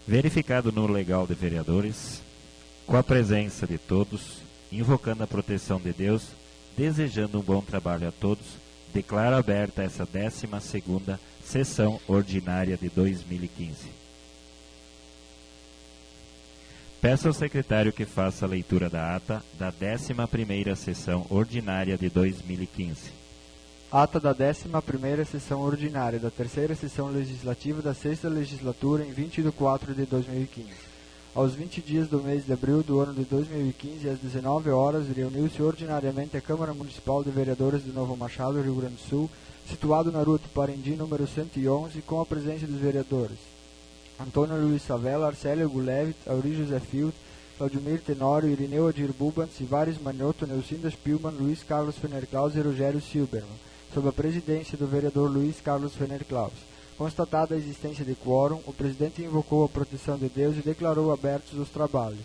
Verificado no legal de vereadores, com a presença de todos, invocando a proteção de Deus, desejando um bom trabalho a todos, declaro aberta essa 12ª sessão ordinária de 2015. Peço ao secretário que faça a leitura da ata da 11ª sessão ordinária de 2015. Ata da 11ª sessão ordinária da 3ª sessão legislativa da 6ª legislatura em 20 de 4 de 2015. Aos 20 dias do mês de abril do ano de 2015, às 19 horas, reuniu-se ordinariamente a Câmara Municipal de Vereadores de Novo Machado, Rio Grande do Sul, situado na Rua Tuparendi, número 111, com a presença dos vereadores Antônio Luiz Savella, Arcélio Gulevit, Auri José Filt, Claudimir Tenório, Irineu Adir Bubans, Ivares Manioto, Neucinda Spielmann, Luiz Carlos Fener-Klaus e Rogério Silberman, sob a presidência do vereador Luiz Carlos Fener-Klaus. Constatada a existência de quórum, o presidente invocou a proteção de Deus e declarou abertos os trabalhos.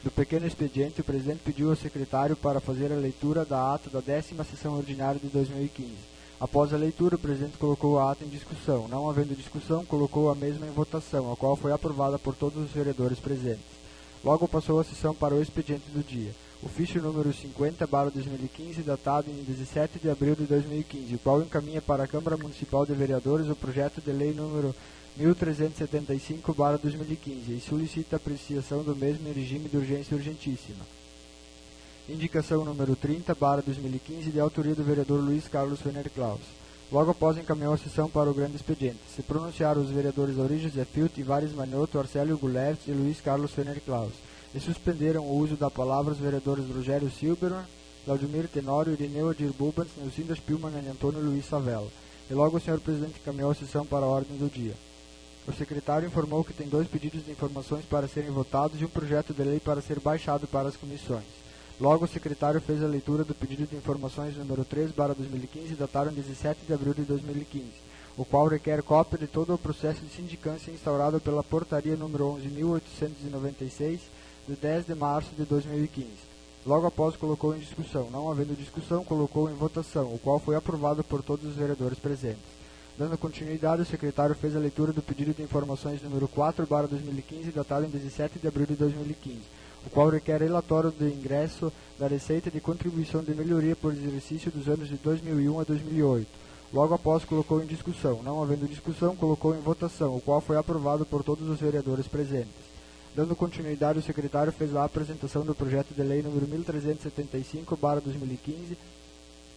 Do pequeno expediente, o presidente pediu ao secretário para fazer a leitura da ata da 10ª sessão ordinária de 2015. Após a leitura, o presidente colocou a ata em discussão. Não havendo discussão, colocou a mesma em votação, a qual foi aprovada por todos os vereadores presentes. Logo passou a sessão para o expediente do dia. Ofício número 50/2015, datado em 17 de abril de 2015, o qual encaminha para a Câmara Municipal de Vereadores o projeto de lei número 1375/2015 e solicita a apreciação do mesmo em regime de urgência urgentíssima. Indicação número 30/2015, de autoria do vereador Luiz Carlos Fener-Klaus. Logo após encaminhou a sessão para o grande expediente. Se pronunciaram os vereadores Auri José Filt, Ivares Manioto, Arcélio Gulevit e Luiz Carlos Fener-Klaus. E suspenderam o uso da palavra os vereadores Rogério Silberman, Claudimir Tenório, Irineu Adir Bubans, Neucinda Spielmann e Antônio Luiz Savella. E logo o senhor presidente encaminhou a sessão para a ordem do dia. O secretário informou que tem 2 pedidos de informações para serem votados e um projeto de lei para ser baixado para as comissões. Logo, o secretário fez a leitura do pedido de informações número 3/2015, datado em 17 de abril de 2015, o qual requer cópia de todo o processo de sindicância instaurado pela portaria número 11.896, de 10 de março de 2015. Logo após, colocou em discussão. Não havendo discussão, colocou em votação, o qual foi aprovado por todos os vereadores presentes. Dando continuidade, o secretário fez a leitura do pedido de informações número 4/2015, datado em 17 de abril de 2015, o qual requer relatório de ingresso da receita de contribuição de melhoria por exercício dos anos de 2001 a 2008. Logo após, colocou em discussão. Não havendo discussão, colocou em votação, o qual foi aprovado por todos os vereadores presentes. Dando continuidade, o secretário fez a apresentação do projeto de lei número 1375/2015,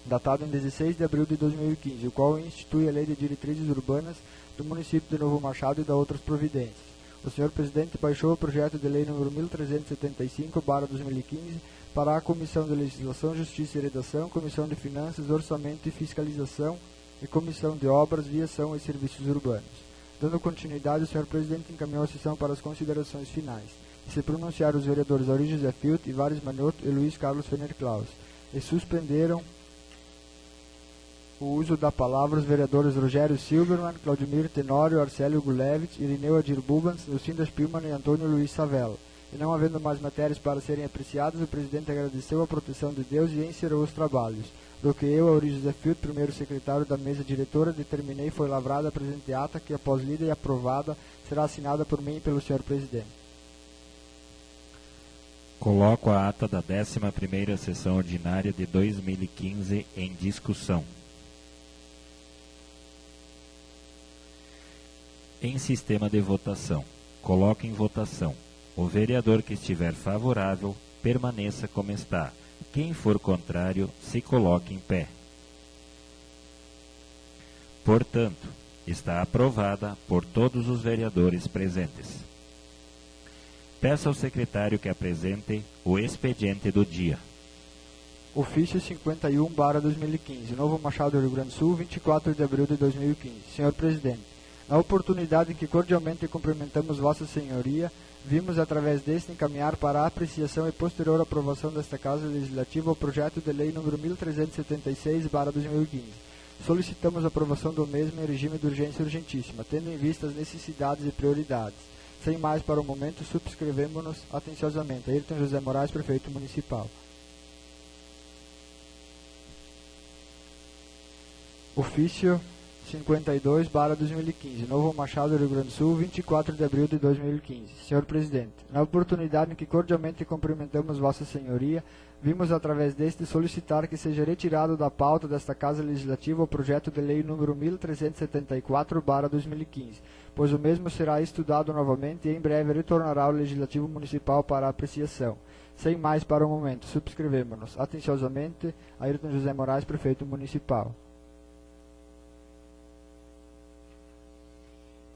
datado em 16 de abril de 2015, o qual institui a Lei de Diretrizes Urbanas do município de Novo Machado e da outras providências. O senhor presidente baixou o projeto de lei número 1375/2015 para a Comissão de Legislação, Justiça e Redação, Comissão de Finanças, Orçamento e Fiscalização e Comissão de Obras, Viação e Serviços Urbanos. Dando continuidade, o senhor presidente encaminhou a sessão para as considerações finais. E se pronunciaram os vereadores Auri José Filt, Ivares Manioto e Luiz Carlos Fener-Klaus. E suspenderam o uso da palavra os vereadores Rogério Silberman, Claudimir Tenório, Arcélio Gulevit, Irineu Adir Bubans, Neucinda Spielmann e Antônio Luiz Savella. E não havendo mais matérias para serem apreciadas, o presidente agradeceu a proteção de Deus e encerrou os trabalhos. Do que eu, Auri José Filt, primeiro secretário da mesa diretora, determinei foi lavrada a presente ata que, após lida e aprovada, será assinada por mim e pelo senhor presidente. Coloco a ata da 11ª sessão ordinária de 2015 em discussão. Em sistema de votação, coloco em votação. O vereador que estiver favorável, permaneça como está. Quem for contrário, se coloque em pé. Portanto, está aprovada por todos os vereadores presentes. Peço ao secretário que apresente o expediente do dia. Ofício 51/2015, Novo Machado, Rio Grande do Sul, 24 de abril de 2015. Senhor presidente, na oportunidade em que cordialmente cumprimentamos Vossa Senhoria, vimos através deste encaminhar para a apreciação e posterior aprovação desta Casa Legislativa o projeto de lei número 1376/2015. Solicitamos a aprovação do mesmo em regime de urgência urgentíssima, tendo em vista as necessidades e prioridades. Sem mais para o momento, subscrevemos-nos atenciosamente. Ayrton José Moraes, Prefeito Municipal. Ofício 52/2015, Novo Machado, Rio Grande do Sul, 24 de abril de 2015. Senhor Presidente, na oportunidade em que cordialmente cumprimentamos Vossa Senhoria, vimos através deste solicitar que seja retirado da pauta desta Casa Legislativa o projeto de lei número 1374/2015, pois o mesmo será estudado novamente e em breve retornará ao Legislativo Municipal para apreciação. Sem mais para o momento, subscrevemos-nos. Atenciosamente, Ayrton José Moraes, Prefeito Municipal.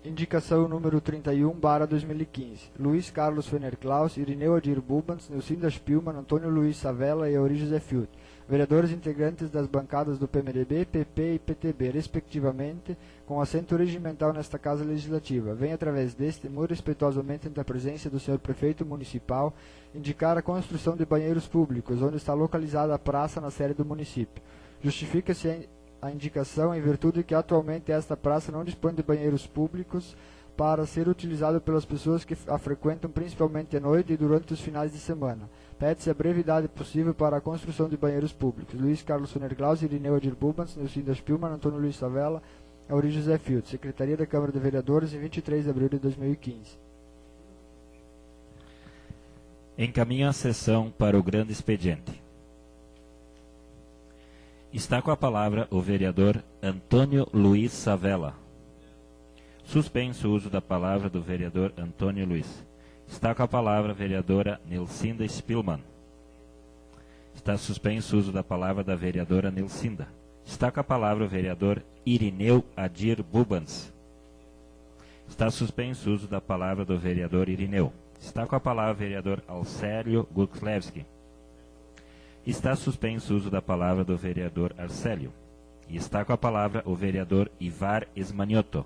Indicação número 31/2015. Luiz Carlos Fener Klaus, Irineu Adir Bubans, Nilcinda Spielmann, Antônio Luiz Savella e Auri José Filt. Vereadores integrantes das bancadas do PMDB, PP e PTB, respectivamente, com assento regimental nesta Casa Legislativa. Vem, através deste, muito respeitosamente, ante a presença do Senhor Prefeito Municipal, indicar a construção de banheiros públicos, onde está localizada a praça na sede do município. Justifica-se a indicação em virtude que atualmente esta praça não dispõe de banheiros públicos para ser utilizado pelas pessoas que a frequentam principalmente à noite e durante os finais de semana. Pede-se a brevidade possível para a construção de banheiros públicos. Luiz Carlos Fener Klaus, Irineu Adir Bubans, Nilcinda Spielmann, Antônio Luiz Savella, Auri José Filt. Secretaria da Câmara de Vereadores, em 23 de abril de 2015. Encaminho a sessão para o grande expediente. Está com a palavra o vereador Antônio Luiz Savella. Suspenso o uso da palavra do vereador Antônio Luiz. Está com a palavra a vereadora Nilcinda Spielmann. Está suspenso o uso da palavra da vereadora Nilcinda. Está com a palavra o vereador Irineu Adir Bubans. Está suspenso o uso da palavra do vereador Irineu. Está com a palavra o vereador Alcélio Guklevski. Está suspenso o uso da palavra do vereador Arcélio. E está com a palavra o vereador Ivar Esmanioto.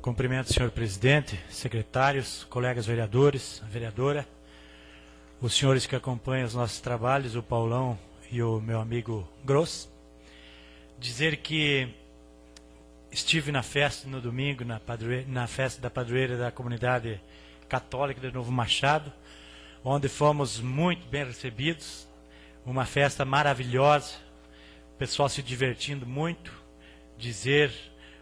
Cumprimento o senhor presidente, secretários, colegas vereadores, a vereadora, os senhores que acompanham os nossos trabalhos, o Paulão e o meu amigo Gross. Dizer que estive na festa no domingo, na festa da padroeira da comunidade católica de Novo Machado, onde fomos muito bem recebidos, uma festa maravilhosa, o pessoal se divertindo muito. Dizer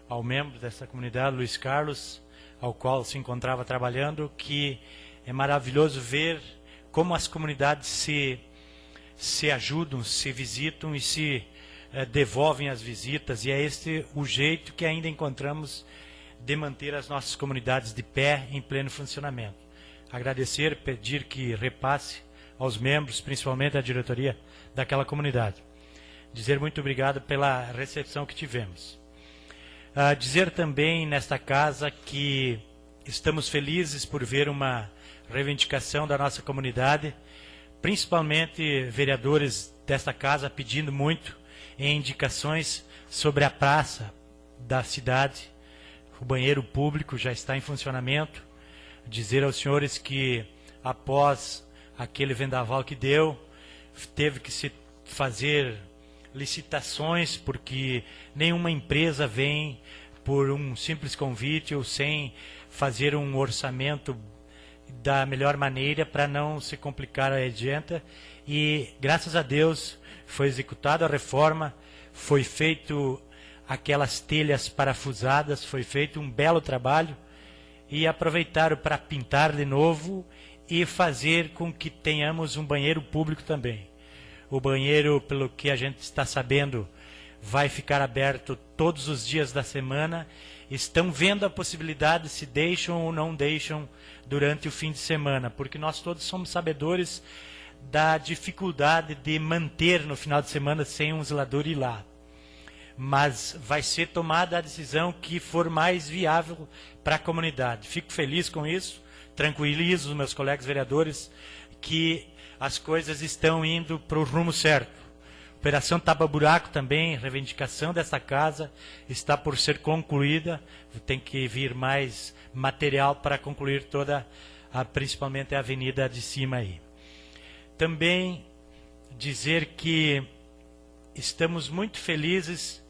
ao membro dessa comunidade, Luiz Carlos, ao qual se encontrava trabalhando, que é maravilhoso ver como as comunidades se ajudam, se visitam e se devolvem as visitas, e é este o jeito que ainda encontramos de manter as nossas comunidades de pé, em pleno funcionamento. Agradecer, pedir que repasse aos membros, principalmente à diretoria daquela comunidade. Dizer muito obrigado pela recepção que tivemos. Dizer também nesta casa que estamos felizes por ver uma reivindicação da nossa comunidade, principalmente vereadores desta casa pedindo muito em indicações sobre a praça da cidade. O banheiro público já está em funcionamento. Dizer aos senhores que após aquele vendaval que deu, teve que se fazer licitações, porque nenhuma empresa vem por um simples convite ou sem fazer um orçamento da melhor maneira para não se complicar a adianta. E graças a Deus foi executada a reforma, foi feito aquelas telhas parafusadas, foi feito um belo trabalho, e aproveitaram para pintar de novo e fazer com que tenhamos um banheiro público também. O banheiro, pelo que a gente está sabendo, vai ficar aberto todos os dias da semana. Estão vendo a possibilidade se deixam ou não deixam durante o fim de semana, porque nós todos somos sabedores da dificuldade de manter no final de semana sem um zelador ir lá. Mas vai ser tomada a decisão que for mais viável para a comunidade. Fico feliz com isso, tranquilizo os meus colegas vereadores que as coisas estão indo para o rumo certo. Operação Tapa Buraco também, reivindicação dessa casa, está por ser concluída. Tem que vir mais material para concluir toda, principalmente a avenida de cima aí. Também dizer que estamos muito felizes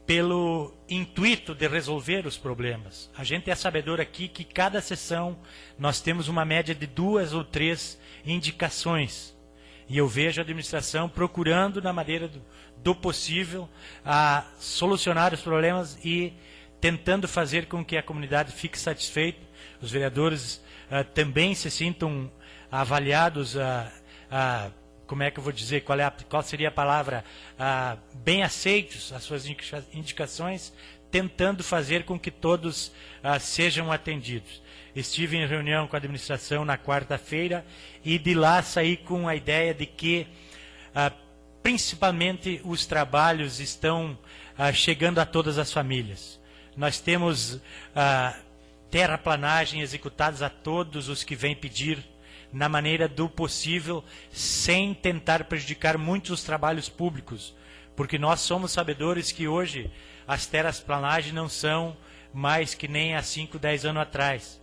pelo intuito de resolver os problemas. A gente é sabedor aqui que cada sessão nós temos uma média de 2 ou 3 indicações. E eu vejo a administração procurando, na maneira do possível, a solucionar os problemas e tentando fazer com que a comunidade fique satisfeita. Os vereadores também se sintam avaliados, como é que eu vou dizer, qual seria a palavra, bem aceitos as suas indicações, tentando fazer com que todos sejam atendidos. Estive em reunião com a administração na quarta-feira e de lá saí com a ideia de que, principalmente, os trabalhos estão chegando a todas as famílias. Nós temos terraplanagem executadas a todos os que vêm pedir, na maneira do possível, sem tentar prejudicar muito os trabalhos públicos, porque nós somos sabedores que hoje as terraplanagens não são mais que nem há 5, 10 anos atrás.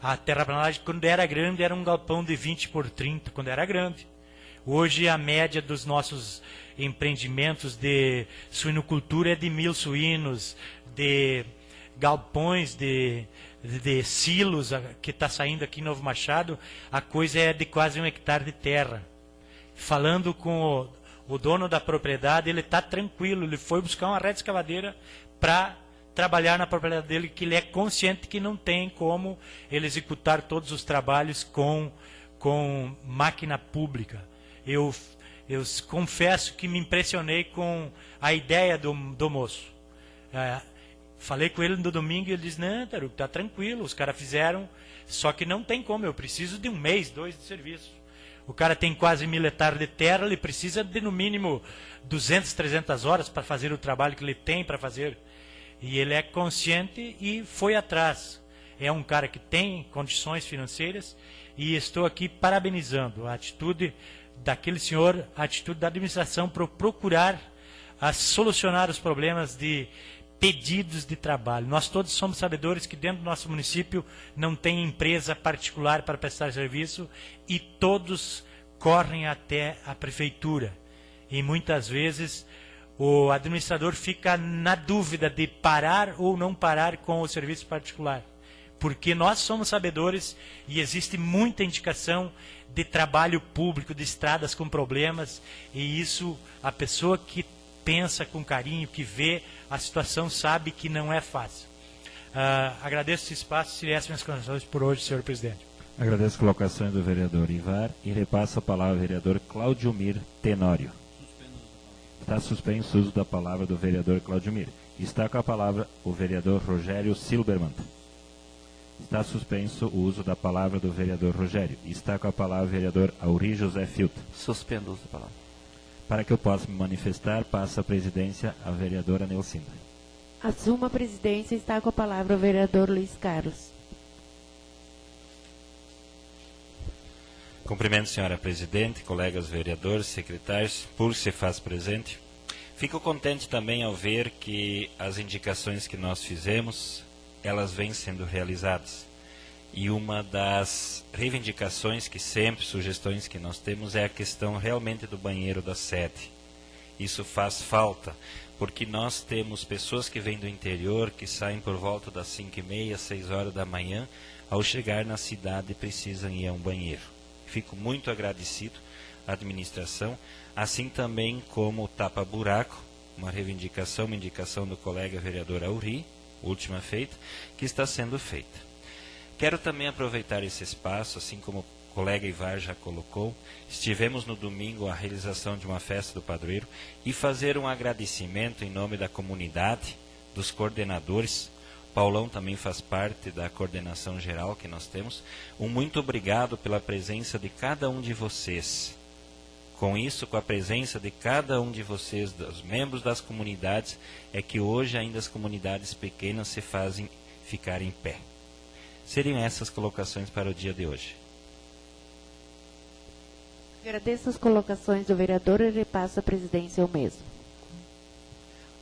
A terraplanagem, quando era grande, era um galpão de 20 por 30, quando era grande. Hoje a média dos nossos empreendimentos de suinocultura é de 1.000 suínos, de galpões, de silos que está saindo aqui em Novo Machado, a coisa é de quase 1 hectare de terra. Falando com o dono da propriedade, ele está tranquilo, ele foi buscar uma rede escavadeira para trabalhar na propriedade dele, que ele é consciente que não tem como ele executar todos os trabalhos com máquina pública. Eu confesso que me impressionei com a ideia do moço. Falei com ele no domingo e ele disse, não, Taruco, está tranquilo, os caras fizeram, só que não tem como, eu preciso de 1 mês, 2 de serviço. O cara tem quase 1.000 hectares de terra, ele precisa de no mínimo 200, 300 horas para fazer o trabalho que ele tem para fazer. E ele é consciente e foi atrás. É um cara que tem condições financeiras e estou aqui parabenizando a atitude daquele senhor, a atitude da administração para procurar solucionar os problemas de pedidos de trabalho. Nós todos somos sabedores que dentro do nosso município não tem empresa particular para prestar serviço e todos correm até a prefeitura. E muitas vezes o administrador fica na dúvida de parar ou não parar com o serviço particular. Porque nós somos sabedores e existe muita indicação de trabalho público, de estradas com problemas, e isso a pessoa que pensa com carinho, que vê a situação, sabe que não é fácil. Agradeço esse espaço, se essas minhas considerações por hoje, senhor presidente. Agradeço as colocações do vereador Ivar e repasso a palavra ao vereador Claudiomir Tenório. Está suspenso o uso da palavra do vereador Claudiomir. Está com a palavra o vereador Rogério Silberman. Está suspenso o uso da palavra do vereador Rogério. Está com a palavra o vereador Auri José Filto. Suspendo o uso da palavra. Para que eu possa me manifestar, passo a presidência à vereadora Nelcinda. Assuma a presidência e está com a palavra o vereador Luiz Carlos. Cumprimento, senhora presidente, colegas vereadores, secretários, por se faz presente. Fico contente também ao ver que as indicações que nós fizemos, elas vêm sendo realizadas. E uma das reivindicações que sempre, sugestões que nós temos, é a questão realmente do banheiro da sede. Isso faz falta, porque nós temos pessoas que vêm do interior, que saem por volta das 5h30, 6 horas da manhã, ao chegar na cidade precisam ir a um banheiro. Fico muito agradecido à administração, assim também como o tapa-buraco, uma reivindicação, uma indicação do colega vereador Auri, última feita, que está sendo feita. Quero também aproveitar esse espaço, assim como o colega Ivar já colocou, estivemos no domingo a realização de uma festa do padroeiro e fazer um agradecimento em nome da comunidade, dos coordenadores. Paulão também faz parte da coordenação geral que nós temos. Um muito obrigado pela presença de cada um de vocês. Com isso, com a presença de cada um de vocês, dos membros das comunidades, é que hoje ainda as comunidades pequenas se fazem ficar em pé. Seriam essas colocações para o dia de hoje. Agradeço as colocações do vereador e repasso a presidência ao mesmo.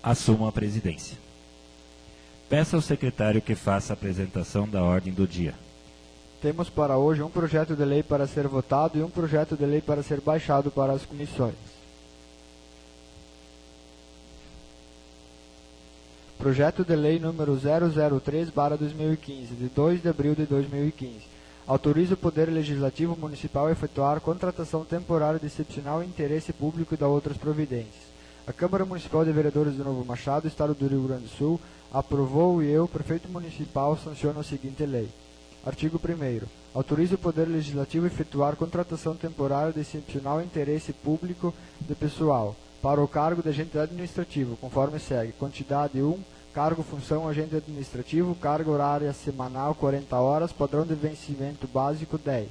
Assumo a presidência. Peço ao secretário que faça a apresentação da ordem do dia. Temos para hoje um projeto de lei para ser votado e um projeto de lei para ser baixado para as comissões. Projeto de Lei número 003/2015, de 2 de abril de 2015. Autoriza o Poder Legislativo Municipal a efetuar contratação temporária de excepcional interesse público e da outras providências. A Câmara Municipal de Vereadores de Novo Machado, Estado do Rio Grande do Sul, aprovou e eu, Prefeito Municipal, sanciono a seguinte lei. Artigo 1º. Autoriza o Poder Legislativo a efetuar contratação temporária de excepcional interesse público de pessoal para o cargo de agente administrativo, conforme segue. Quantidade 1, cargo, função, agente administrativo, carga horária semanal 40 horas, padrão de vencimento básico 10.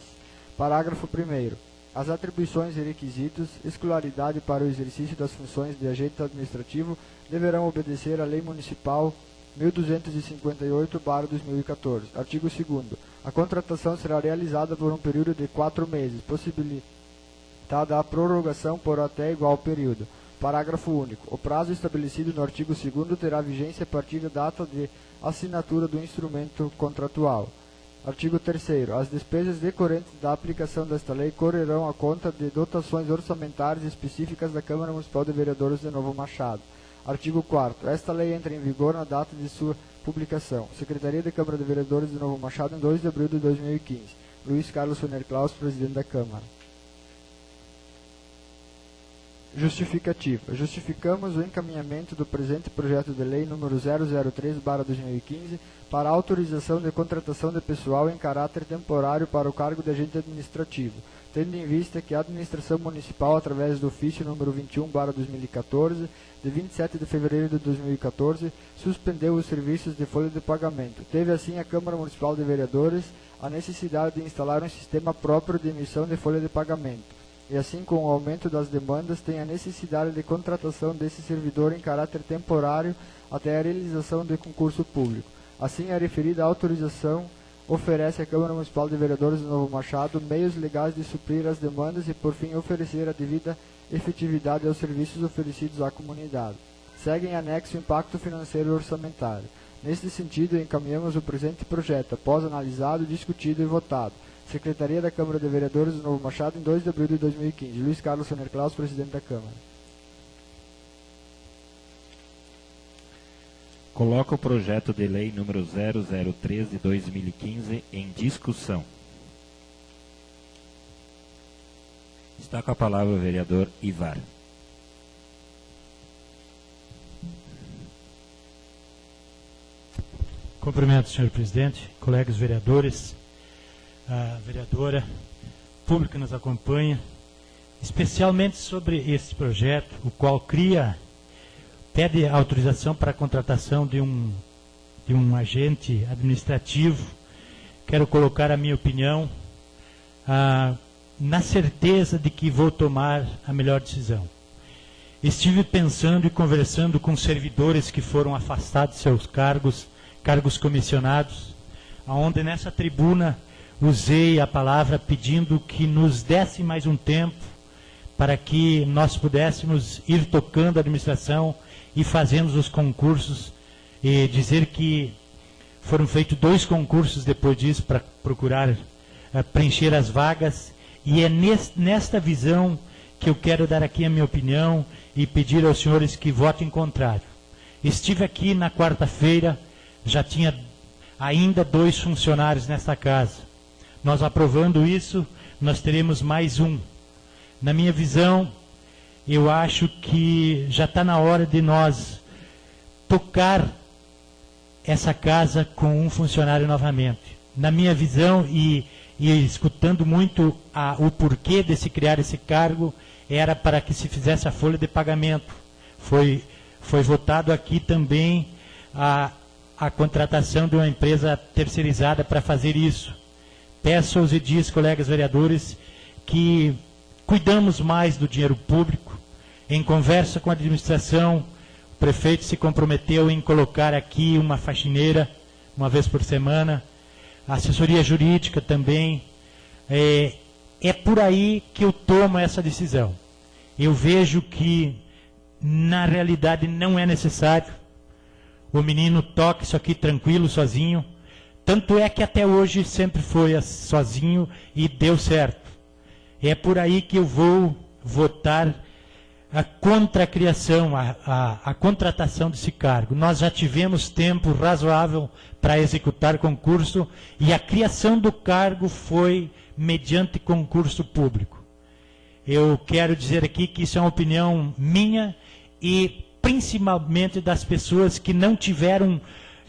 Parágrafo 1º. As atribuições e requisitos, escolaridade para o exercício das funções de agente administrativo deverão obedecer à Lei Municipal 1258/2014. Artigo 2º. A contratação será realizada por um período de 4 meses, possibilitada a prorrogação por até igual período. Parágrafo único. O prazo estabelecido no artigo 2º terá vigência a partir da data de assinatura do instrumento contratual. Artigo 3º. As despesas decorrentes da aplicação desta lei correrão à conta de dotações orçamentárias específicas da Câmara Municipal de Vereadores de Novo Machado. Artigo 4º. Esta lei entra em vigor na data de sua publicação. Secretaria da Câmara de Vereadores de Novo Machado, em 2 de abril de 2015. Luiz Carlos Fener Claus, presidente da Câmara. Justificativa. Justificamos o encaminhamento do presente projeto de lei número 003/2015 para autorização de contratação de pessoal em caráter temporário para o cargo de agente administrativo, tendo em vista que a administração municipal, através do ofício número 21/2014, de 27 de fevereiro de 2014, suspendeu os serviços de folha de pagamento. Teve assim a Câmara Municipal de Vereadores a necessidade de instalar um sistema próprio de emissão de folha de pagamento. E assim, com o aumento das demandas, tem a necessidade de contratação desse servidor em caráter temporário até a realização de concurso público. Assim, a referida autorização oferece à Câmara Municipal de Vereadores de Novo Machado meios legais de suprir as demandas e, por fim, oferecer a devida efetividade aos serviços oferecidos à comunidade. Segue em anexo o impacto financeiro e orçamentário. Neste sentido, encaminhamos o presente projeto, após analisado, discutido e votado. Secretaria da Câmara de Vereadores de Novo Machado, em 2 de abril de 2015. Luiz Carlos Fener Claus, presidente da Câmara. Coloca o projeto de lei número 003 de 2015 em discussão. Está com a palavra o vereador Ivar. Cumprimento, senhor presidente, colegas vereadores, a vereadora, público que nos acompanha, especialmente sobre esse projeto, o qual pede autorização para a contratação de um agente administrativo. Quero colocar a minha opinião na certeza de que vou tomar a melhor decisão. Estive pensando e conversando com servidores que foram afastados de seus cargos comissionados, onde nessa tribuna usei a palavra pedindo que nos desse mais um tempo para que nós pudéssemos ir tocando a administração e fazendo os concursos, e dizer que foram feitos 2 concursos depois disso para procurar preencher as vagas, e é nesta visão que eu quero dar aqui a minha opinião e pedir aos senhores que votem contrário. Estive aqui na quarta-feira, já tinha ainda 2 funcionários nesta casa. Nós aprovando isso, nós teremos mais um. Na minha visão, eu acho que já está na hora de nós tocar essa casa com um funcionário novamente. Na minha visão, e escutando muito o porquê de se criar esse cargo, era para que se fizesse a folha de pagamento. Foi votado aqui também a contratação de uma empresa terceirizada para fazer isso. Peço aos edis, colegas vereadores, que cuidamos mais do dinheiro público. Em conversa com a administração, o prefeito se comprometeu em colocar aqui uma faxineira, uma vez por semana, a assessoria jurídica também. É por aí que eu tomo essa decisão. Eu vejo que, na realidade, não é necessário. O menino toca isso aqui tranquilo, sozinho. Tanto é que até hoje sempre foi sozinho e deu certo. É por aí que eu vou votar contra a criação, a contratação desse cargo. Nós já tivemos tempo razoável para executar concurso e a criação do cargo foi mediante concurso público. Eu quero dizer aqui que isso é uma opinião minha e principalmente das pessoas que não tiveram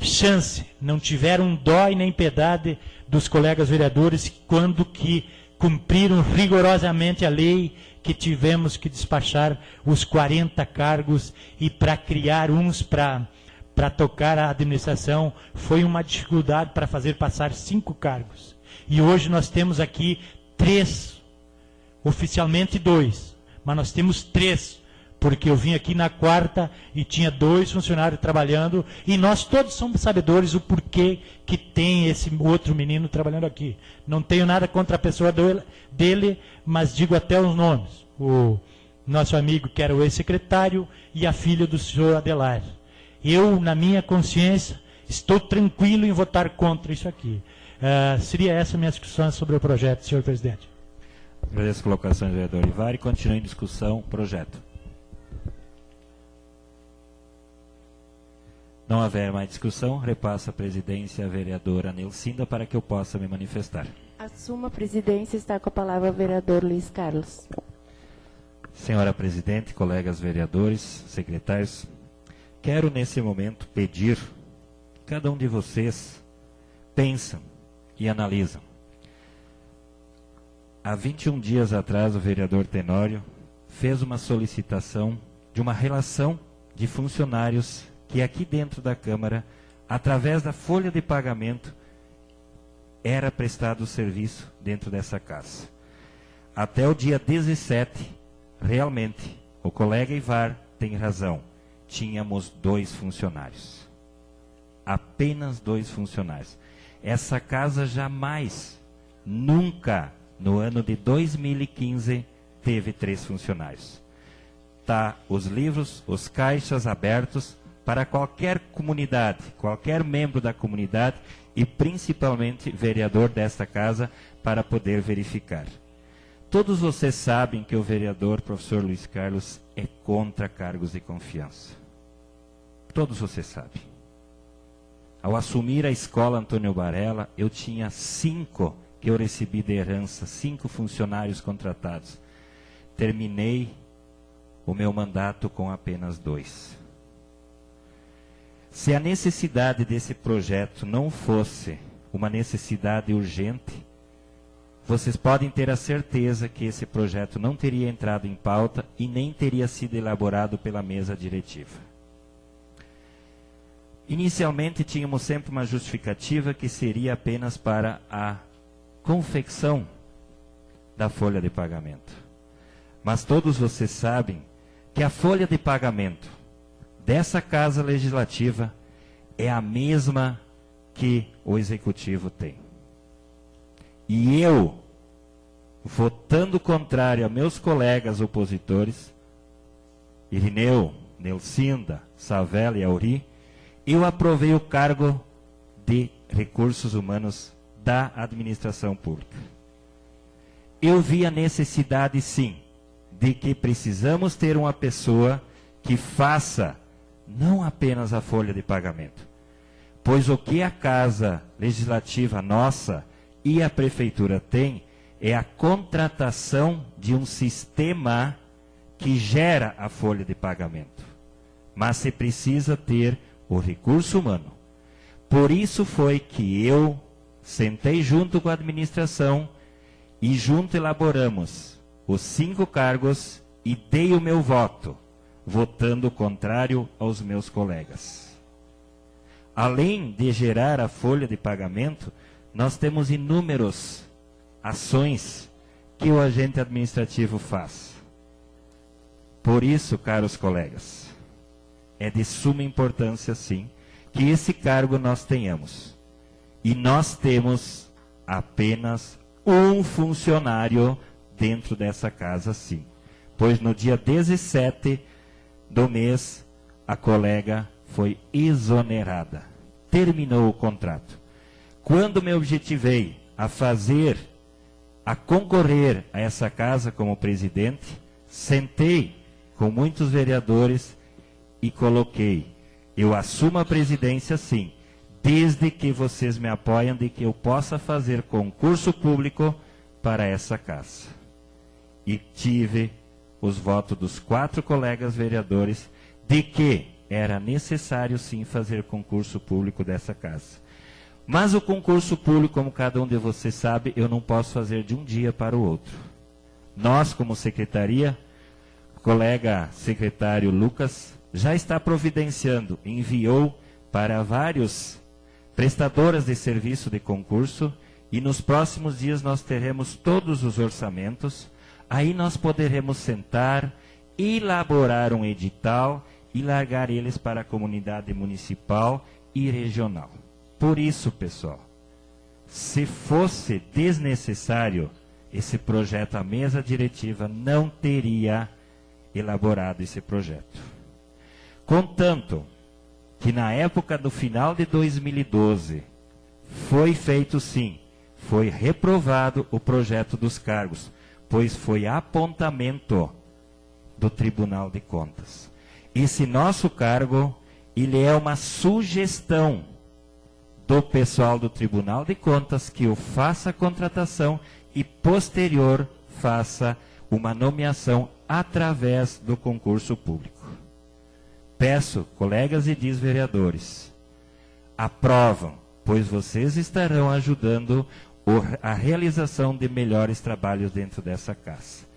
chance, não tiveram dó e nem piedade dos colegas vereadores quando que cumpriram rigorosamente a lei, que tivemos que despachar os 40 cargos e para criar uns para tocar a administração foi uma dificuldade para fazer passar 5 cargos. E hoje nós temos aqui 3, oficialmente 2, mas nós temos 3, porque eu vim aqui na quarta e tinha 2 funcionários trabalhando, e nós todos somos sabedores do porquê que tem esse outro menino trabalhando aqui. Não tenho nada contra a pessoa dele, mas digo até os nomes. O nosso amigo, que era o ex-secretário, e a filha do senhor Adelar. Eu, na minha consciência, estou tranquilo em votar contra isso aqui. Seria essa a minha discussão sobre o projeto, senhor presidente. Agradeço a colocação do vereador Ivar e continua em discussão o projeto. Não haver mais discussão, repasso a presidência à vereadora Nilcinda para que eu possa me manifestar. Assuma a presidência, está com a palavra o vereador Luiz Carlos. Senhora presidente, colegas vereadores, secretários, quero nesse momento pedir que cada um de vocês pensam e analisam. Há 21 dias atrás, o vereador Tenório fez uma solicitação de uma relação de funcionários que aqui dentro da Câmara, através da folha de pagamento, era prestado o serviço dentro dessa casa. Até o dia 17, realmente, o colega Ivar tem razão, tínhamos 2 funcionários. Apenas 2 funcionários. Essa casa jamais, nunca, no ano de 2015, teve 3 funcionários. Tá os livros, os caixas abertos, para qualquer comunidade, qualquer membro da comunidade e principalmente vereador desta casa para poder verificar. Todos vocês sabem que o vereador professor Luiz Carlos é contra cargos de confiança. Todos vocês sabem. Ao assumir a escola Antônio Varela, eu tinha 5 que eu recebi de herança, 5 funcionários contratados. Terminei o meu mandato com apenas 2. Se a necessidade desse projeto não fosse uma necessidade urgente, vocês podem ter a certeza que esse projeto não teria entrado em pauta e nem teria sido elaborado pela mesa diretiva. Inicialmente tínhamos sempre uma justificativa que seria apenas para a confecção da folha de pagamento. Mas todos vocês sabem que a folha de pagamento dessa Casa Legislativa é a mesma que o Executivo tem. E eu, votando contrário a meus colegas opositores, Irineu, Nilcinda, Savela e Auri, eu aprovei o cargo de Recursos Humanos da Administração Pública. Eu vi a necessidade, sim, de que precisamos ter uma pessoa que faça não apenas a folha de pagamento, pois o que a Casa Legislativa nossa e a Prefeitura tem é a contratação de um sistema que gera a folha de pagamento. Mas se precisa ter o recurso humano. Por isso foi que eu sentei junto com a administração e junto elaboramos os 5 cargos e dei o meu voto, votando contrário aos meus colegas. Além de gerar a folha de pagamento, nós temos inúmeras ações que o agente administrativo faz. Por isso, caros colegas, é de suma importância, sim, que esse cargo nós tenhamos. E nós temos apenas um funcionário dentro dessa casa, sim. Pois no dia 17 do mês, a colega foi exonerada. Terminou o contrato. Quando me objetivei a concorrer a essa casa como presidente, sentei com muitos vereadores e coloquei: eu assumo a presidência sim, desde que vocês me apoiem de que eu possa fazer concurso público para essa casa. E tive os votos dos 4 colegas vereadores de que era necessário sim fazer concurso público dessa casa. Mas o concurso público, como cada um de vocês sabe, eu não posso fazer de um dia para o outro. Nós, como secretaria, o colega secretário Lucas já está providenciando, enviou para vários prestadoras de serviço de concurso, e nos próximos dias nós teremos todos os orçamentos. Aí nós poderemos sentar, elaborar um edital e largar eles para a comunidade municipal e regional. Por isso, pessoal, se fosse desnecessário esse projeto, a mesa diretiva não teria elaborado esse projeto. Contanto que na época do final de 2012 foi feito sim, foi reprovado o projeto dos cargos, pois foi apontamento do Tribunal de Contas. Esse nosso cargo, ele é uma sugestão do pessoal do Tribunal de Contas que eu faça a contratação e posterior faça uma nomeação através do concurso público. Peço, colegas e vereadores, aprovam, pois vocês estarão ajudando a realização de melhores trabalhos dentro dessa casa.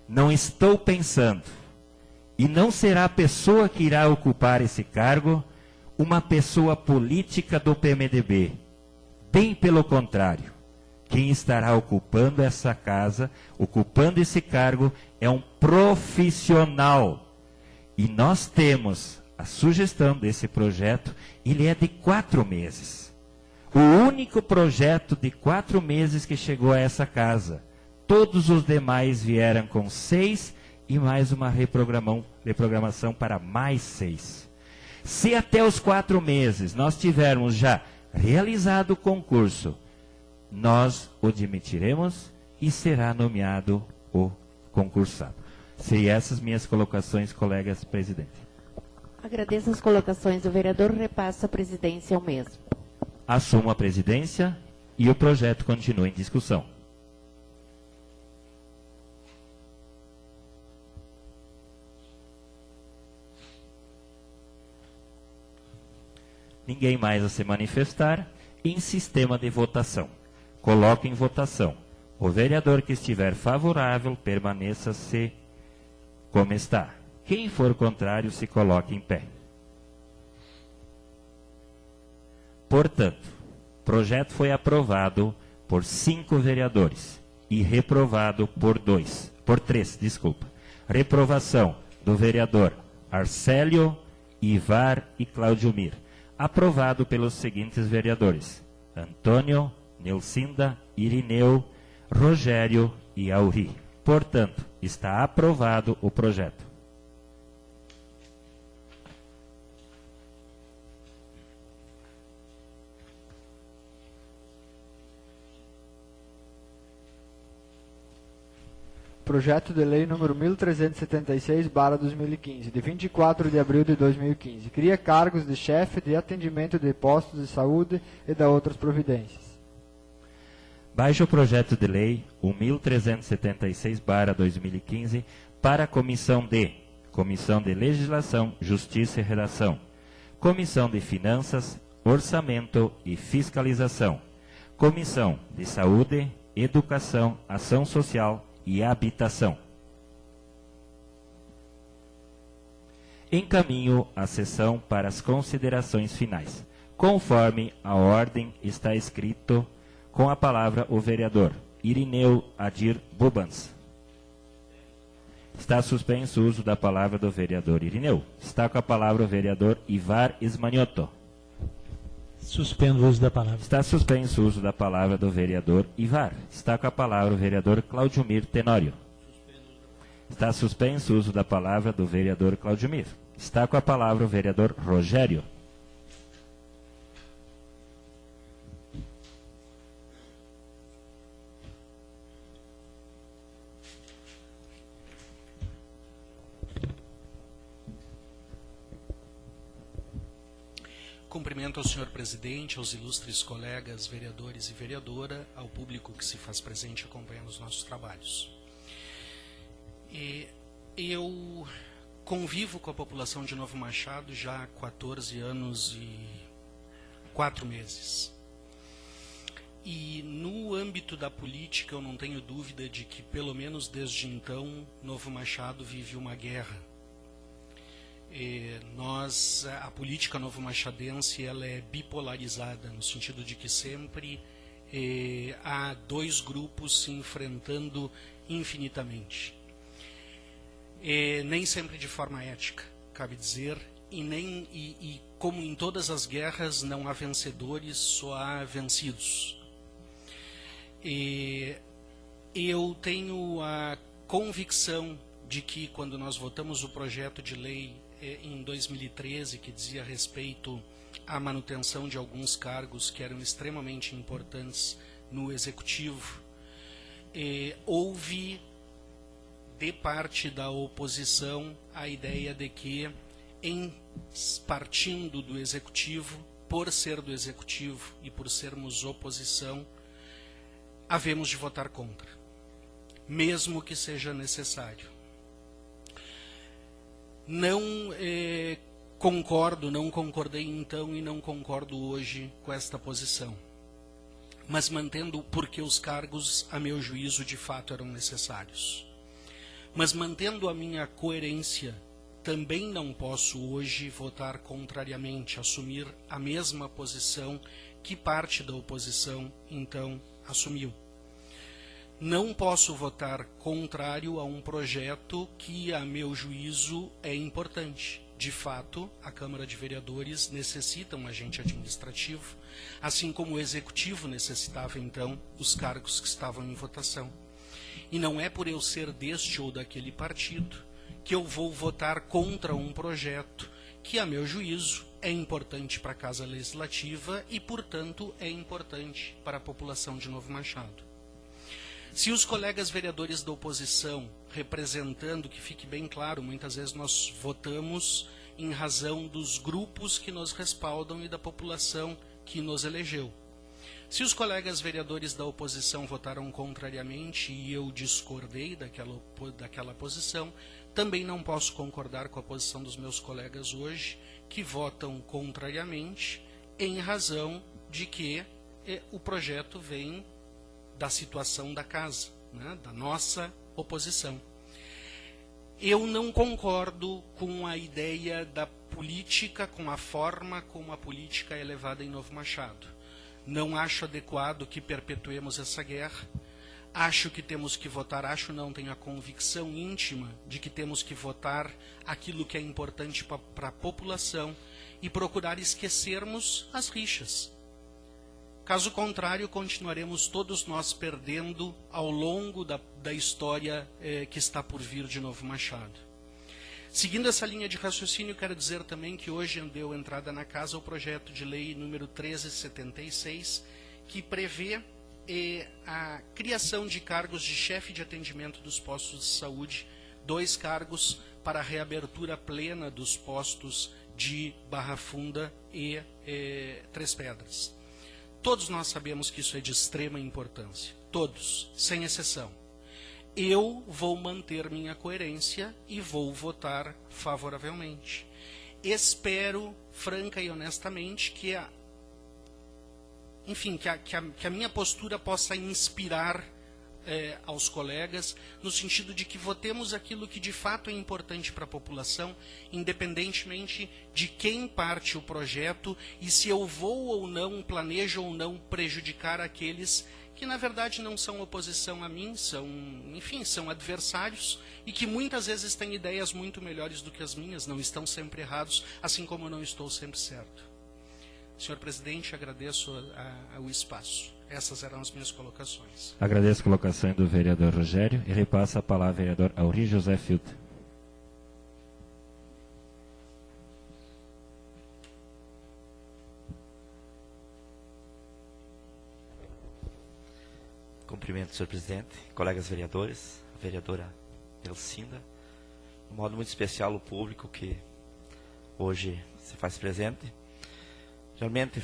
Não estou pensando, e não será a pessoa que irá ocupar esse cargo uma pessoa política do PMDB. Bem pelo contrário, quem estará ocupando essa casa, ocupando esse cargo, é um profissional. E nós temos a sugestão desse projeto, ele é de 4 meses. O único projeto de 4 meses que chegou a essa casa. Todos os demais vieram com 6 e mais uma reprogramação para mais 6. Se até os 4 meses nós tivermos já realizado o concurso, nós o admitiremos e será nomeado o concursado. Seriam essas minhas colocações, colegas presidente. Agradeço as colocações. O vereador repassa a presidência ao mesmo. Assumo a presidência e o projeto continua em discussão. Ninguém mais a se manifestar. Em sistema de votação. Coloco em votação. O vereador que estiver favorável, permaneça-se como está. Quem for contrário, se coloque em pé. Portanto, o projeto foi aprovado por 5 vereadores e reprovado por 3. Reprovação do vereador Arcélio, Ivar e Claudiomir. Aprovado pelos seguintes vereadores: Antônio, Neucinda, Irineu, Rogério e Auri. Portanto, está aprovado o projeto. Projeto de Lei número 1376/2015, de 24 de abril de 2015. Cria cargos de chefe de atendimento de postos de saúde e da outras providências. Baixe o projeto de lei 1376/2015 para a Comissão de Legislação, Justiça e Redação, Comissão de Finanças, Orçamento e Fiscalização, Comissão de Saúde, Educação, Ação Social e Habitação. Encaminho a sessão para as considerações finais. Conforme a ordem está escrito, com a palavra o vereador Irineu Adir Bubans. Está suspenso o uso da palavra do vereador Irineu. Está com a palavra o vereador Ivar Ismanioto. Suspendo o uso da palavra. Está suspenso o uso da palavra do vereador Ivar. Está com a palavra o vereador Claudiomir Tenório. Está suspenso o uso da palavra do vereador Claudiomir. Está com a palavra o vereador Rogério. Cumprimento ao senhor presidente, aos ilustres colegas vereadores e vereadora, ao público que se faz presente acompanhando os nossos trabalhos. Eu convivo com a população de Novo Machado já há 14 anos e 4 meses. E no âmbito da política eu não tenho dúvida de que, pelo menos desde então, Novo Machado vive uma guerra. A política novo-machadense ela é bipolarizada, no sentido de que sempre há 2 grupos se enfrentando infinitamente. Nem sempre de forma ética, cabe dizer, e como em todas as guerras não há vencedores, só há vencidos. Eu tenho a convicção de que quando nós votamos o projeto de lei em 2013, que dizia respeito à manutenção de alguns cargos que eram extremamente importantes no Executivo, houve, de parte da oposição, a ideia de que, partindo do Executivo, por ser do Executivo e por sermos oposição, havemos de votar contra, mesmo que seja necessário. Não concordei então e não concordo hoje com esta posição, mas mantendo, porque os cargos, a meu juízo, de fato eram necessários. Mas mantendo a minha coerência, também não posso hoje votar contrariamente, assumir a mesma posição que parte da oposição então assumiu. Não posso votar contrário a um projeto que, a meu juízo, é importante. De fato, a Câmara de Vereadores necessita um agente administrativo, assim como o Executivo necessitava, então, os cargos que estavam em votação. E não é por eu ser deste ou daquele partido que eu vou votar contra um projeto que, a meu juízo, é importante para a Casa Legislativa e, portanto, é importante para a população de Novo Machado. Se os colegas vereadores da oposição, representando, que fique bem claro, muitas vezes nós votamos em razão dos grupos que nos respaldam e da população que nos elegeu. Se os colegas vereadores da oposição votaram contrariamente e eu discordei daquela posição, também não posso concordar com a posição dos meus colegas hoje, que votam contrariamente, em razão de que o projeto vem da situação da casa, né, da nossa oposição. Eu não concordo com a ideia da política, com a forma como a política é levada em Novo Machado. Não acho adequado que perpetuemos essa guerra. Acho que temos que votar, tenho a convicção íntima de que temos que votar aquilo que é importante para a população e procurar esquecermos as rixas. Caso contrário, continuaremos todos nós perdendo ao longo da história que está por vir de Novo Machado. Seguindo essa linha de raciocínio, quero dizer também que hoje deu entrada na casa o projeto de lei número 1376, que prevê a criação de cargos de chefe de atendimento dos postos de saúde, 2 cargos para a reabertura plena dos postos de Barra Funda e Três Pedras. Todos nós sabemos que isso é de extrema importância, todos, sem exceção. Eu vou manter minha coerência e vou votar favoravelmente. Espero, franca e honestamente, que a minha postura possa inspirar aos colegas, no sentido de que votemos aquilo que de fato é importante para a população, independentemente de quem parte o projeto e se eu vou ou não, planejo ou não prejudicar aqueles que na verdade não são oposição a mim, são adversários e que muitas vezes têm ideias muito melhores do que as minhas, não estão sempre errados, assim como eu não estou sempre certo. Senhor presidente, agradeço o espaço. Essas eram as minhas colocações. Agradeço a colocação do vereador Rogério e repassa a palavra ao vereador Auri José Filter. Cumprimento, senhor presidente, colegas vereadores, a vereadora Elcinda, de um modo muito especial o público que hoje se faz presente. Realmente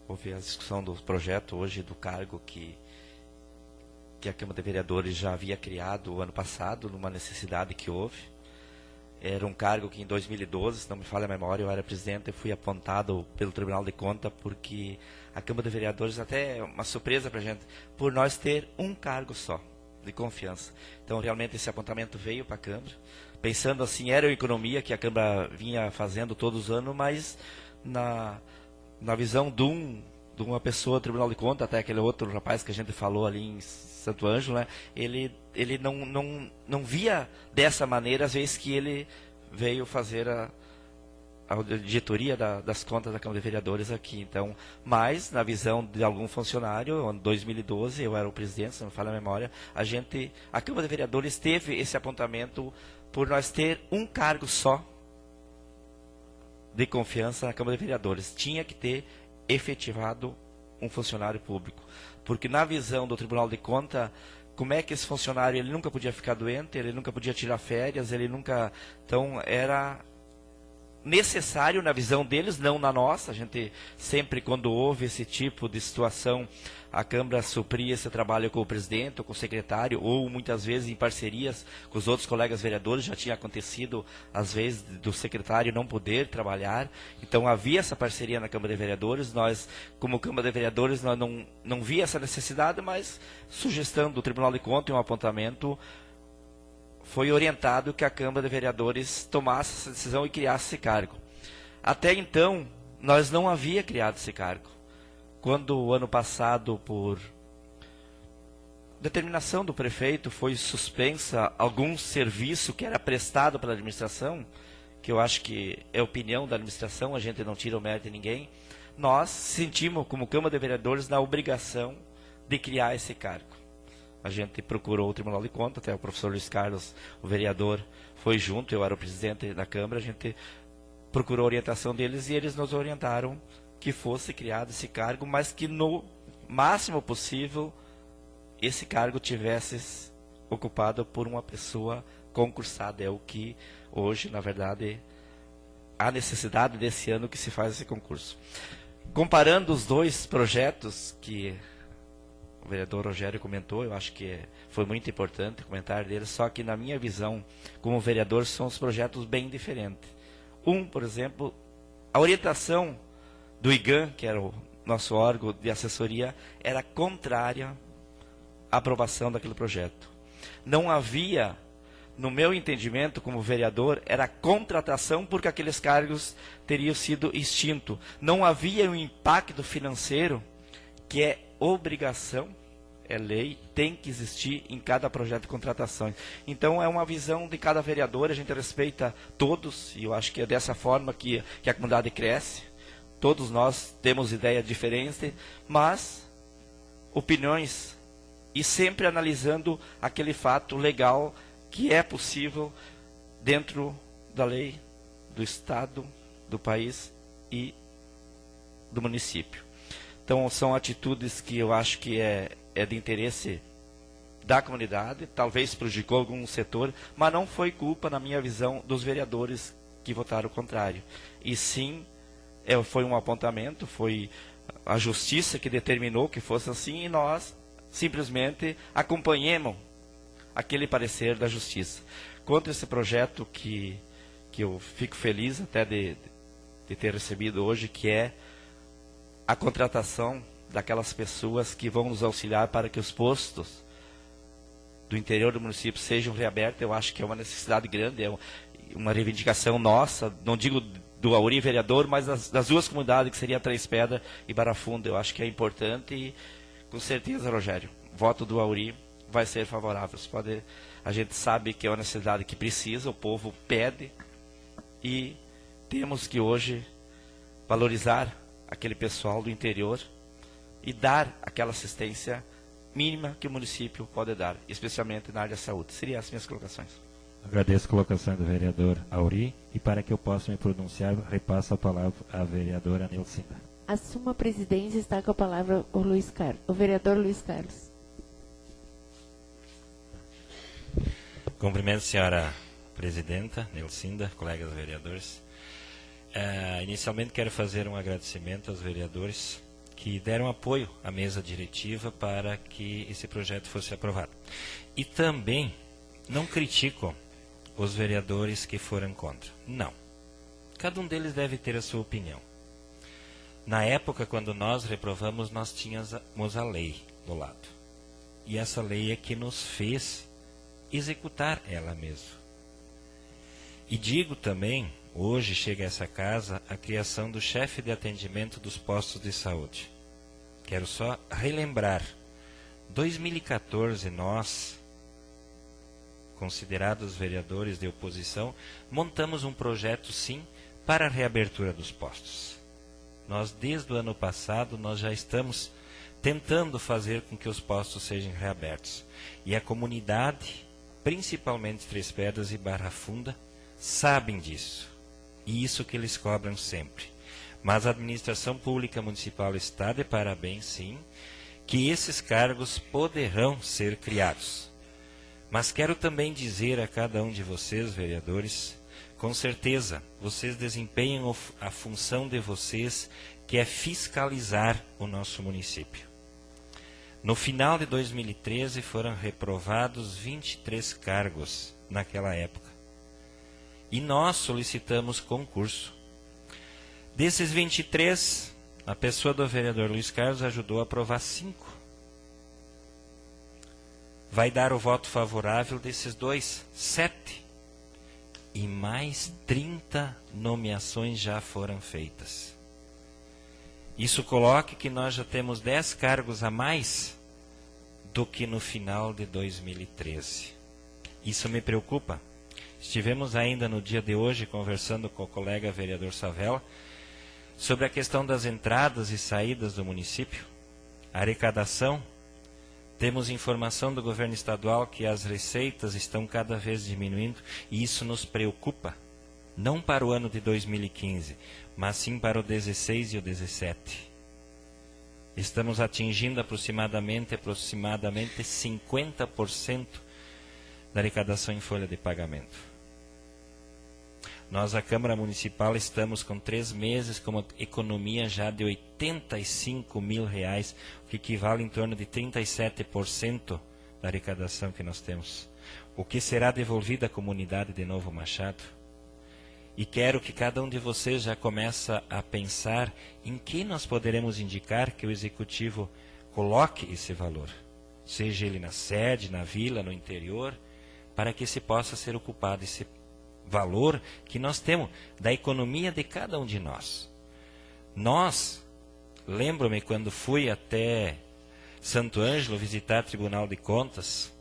houve a discussão do projeto hoje, do cargo que a Câmara de Vereadores já havia criado o ano passado, numa necessidade que houve. Era um cargo que em 2012, se não me falha a memória, eu era presidente e fui apontado pelo Tribunal de Contas, porque a Câmara de Vereadores, até é uma surpresa para a gente, por nós ter um cargo só, de confiança. Então, realmente, esse apontamento veio para a Câmara. Pensando assim, era a economia que a Câmara vinha fazendo todos os anos, mas na visão de uma pessoa do Tribunal de Contas, até aquele outro rapaz que a gente falou ali em Santo Ângelo, né, ele não via dessa maneira, às vezes que ele veio fazer a auditoria das contas da Câmara de Vereadores aqui. Então, mas na visão de algum funcionário, em 2012, eu era o presidente, se não me falha a memória, a Câmara de Vereadores teve esse apontamento por nós ter um cargo só de confiança na Câmara de Vereadores. Tinha que ter efetivado um funcionário público. Porque na visão do Tribunal de Contas, como é que esse funcionário, ele nunca podia ficar doente, ele nunca podia tirar férias, ele nunca... Então, era necessário na visão deles, não na nossa. A gente sempre, quando houve esse tipo de situação, a Câmara supria esse trabalho com o presidente ou com o secretário, ou muitas vezes em parcerias com os outros colegas vereadores. Já tinha acontecido, às vezes, do secretário não poder trabalhar. Então, havia essa parceria na Câmara de Vereadores. Nós, como Câmara de Vereadores, nós não via essa necessidade, mas, sugestão do Tribunal de Contas e um apontamento, foi orientado que a Câmara de Vereadores tomasse essa decisão e criasse esse cargo. Até então, nós não havia criado esse cargo. Quando o ano passado, por determinação do prefeito, foi suspensa algum serviço que era prestado pela administração, que eu acho que é opinião da administração, a gente não tira o mérito de ninguém, nós sentimos, como Câmara de Vereadores, na obrigação de criar esse cargo. A gente procurou o Tribunal de Contas, até o professor Luiz Carlos, o vereador, foi junto, eu era o presidente da Câmara, a gente procurou a orientação deles e eles nos orientaram que fosse criado esse cargo, mas que no máximo possível esse cargo tivesse ocupado por uma pessoa concursada. É o que hoje, na verdade, há necessidade desse ano que se faz esse concurso. Comparando os dois projetos que o vereador Rogério comentou, eu acho que foi muito importante o comentário dele, só que na minha visão, como vereador, são os projetos bem diferentes. Por exemplo, a orientação do IGAM, que era o nosso órgão de assessoria, era contrária à aprovação daquele projeto. Não havia, no meu entendimento como vereador, era contratação porque aqueles cargos teriam sido extintos. Não havia um impacto financeiro, que é obrigação, é lei, tem que existir em cada projeto de contratação. Então, é uma visão de cada vereador, a gente respeita todos, e eu acho que é dessa forma que a comunidade cresce. Todos nós temos ideias diferentes, mas opiniões, e sempre analisando aquele fato legal que é possível dentro da lei, do Estado, do país e do município. Então, são atitudes que eu acho que é de interesse da comunidade, talvez prejudicou algum setor, mas não foi culpa, na minha visão, dos vereadores que votaram o contrário. E sim, foi um apontamento, foi a justiça que determinou que fosse assim, e nós simplesmente acompanhamos aquele parecer da justiça. Quanto a esse projeto que eu fico feliz até de ter recebido hoje, que é a contratação daquelas pessoas que vão nos auxiliar para que os postos do interior do município sejam reabertos. Eu acho que é uma necessidade grande, é uma reivindicação nossa, não digo do Auri vereador, mas das duas comunidades, que seria Três Pedras e Barra Funda. Eu acho que é importante e, com certeza, Rogério, voto do Auri vai ser favorável. A gente sabe que é uma necessidade que precisa, o povo pede, e temos que hoje valorizar aquele pessoal do interior e dar aquela assistência mínima que o município pode dar, especialmente na área da saúde. Seriam as minhas colocações. Agradeço a colocação do vereador Auri, e para que eu possa me pronunciar, repasso a palavra à vereadora Nilcinda. Assuma a presidência, está com a palavra o vereador Luiz Carlos. Cumprimento a senhora presidenta Nilcinda, colegas vereadores. Inicialmente quero fazer um agradecimento aos vereadores que deram apoio à mesa diretiva para que esse projeto fosse aprovado. E também não critico os vereadores que foram contra. Não. Cada um deles deve ter a sua opinião. Na época, quando nós reprovamos, nós tínhamos a lei do lado. E essa lei é que nos fez executar ela mesma. E digo também, hoje chega a essa casa a criação do chefe de atendimento dos postos de saúde. Quero só relembrar, 2014 nós, considerados vereadores de oposição, montamos um projeto sim para a reabertura dos postos. Nós desde o ano passado nós já estamos tentando fazer com que os postos sejam reabertos. E a comunidade, principalmente Três Pedras e Barra Funda, sabem disso. E isso que eles cobram sempre. Mas a administração pública municipal está de parabéns, sim, que esses cargos poderão ser criados. Mas quero também dizer a cada um de vocês, vereadores, com certeza, vocês desempenham a função de vocês, que é fiscalizar o nosso município. No final de 2013, foram reprovados 23 cargos naquela época. E nós solicitamos concurso. Desses 23, a pessoa do vereador Luiz Carlos ajudou a aprovar 5. Vai dar o voto favorável desses 2, 7. E mais 30 nomeações já foram feitas. Isso coloca que nós já temos 10 cargos a mais do que no final de 2013. Isso me preocupa. Estivemos ainda no dia de hoje conversando com o colega vereador Savella sobre a questão das entradas e saídas do município, a arrecadação. Temos informação do governo estadual que as receitas estão cada vez diminuindo e isso nos preocupa, não para o ano de 2015, mas sim para o 16 e o 17. Estamos atingindo aproximadamente 50% da arrecadação em folha de pagamento. Nós, a Câmara Municipal, estamos com 3 meses com uma economia já de R$85 mil, o que equivale em torno de 37% da arrecadação que nós temos. O que será devolvido à comunidade de Novo Machado? E quero que cada um de vocês já comece a pensar em que nós poderemos indicar que o Executivo coloque esse valor. Seja ele na sede, na vila, no interior, para que se possa ser ocupado esse valor que nós temos da economia de cada um de nós. Nós, lembro-me quando fui até Santo Ângelo visitar o Tribunal de Contas,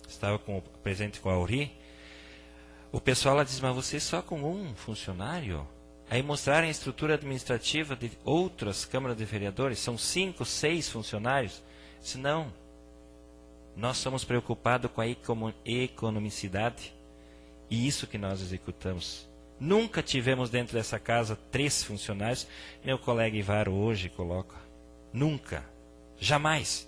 estava presente com a Auri, o pessoal lá diz, mas você só com um funcionário? Aí mostraram a estrutura administrativa de outras câmaras de vereadores, são 5, 6 funcionários. Se não, nós somos preocupados com a economicidade. E isso que nós executamos. Nunca tivemos dentro dessa casa 3 funcionários. Meu colega Ivaro hoje coloca. Nunca. Jamais.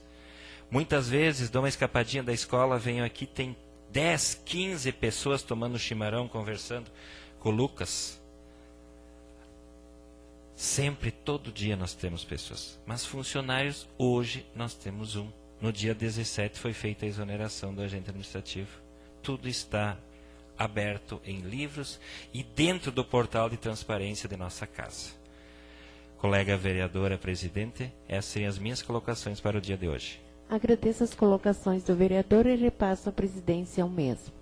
Muitas vezes dou uma escapadinha da escola, venho aqui, tem 10, 15 pessoas tomando chimarrão, conversando com o Lucas. Sempre, todo dia nós temos pessoas. Mas funcionários, hoje nós temos um. No dia 17 foi feita a exoneração do agente administrativo. Tudo está aberto em livros e dentro do portal de transparência de nossa casa. Colega vereadora presidente, essas seriam as minhas colocações para o dia de hoje. Agradeço as colocações do vereador e repasso a presidência ao mesmo.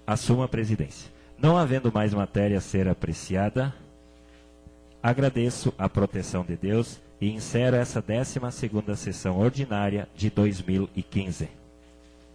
Assumo a presidência. Não havendo mais matéria a ser apreciada, agradeço a proteção de Deus e encerro essa 12ª sessão ordinária de 2015.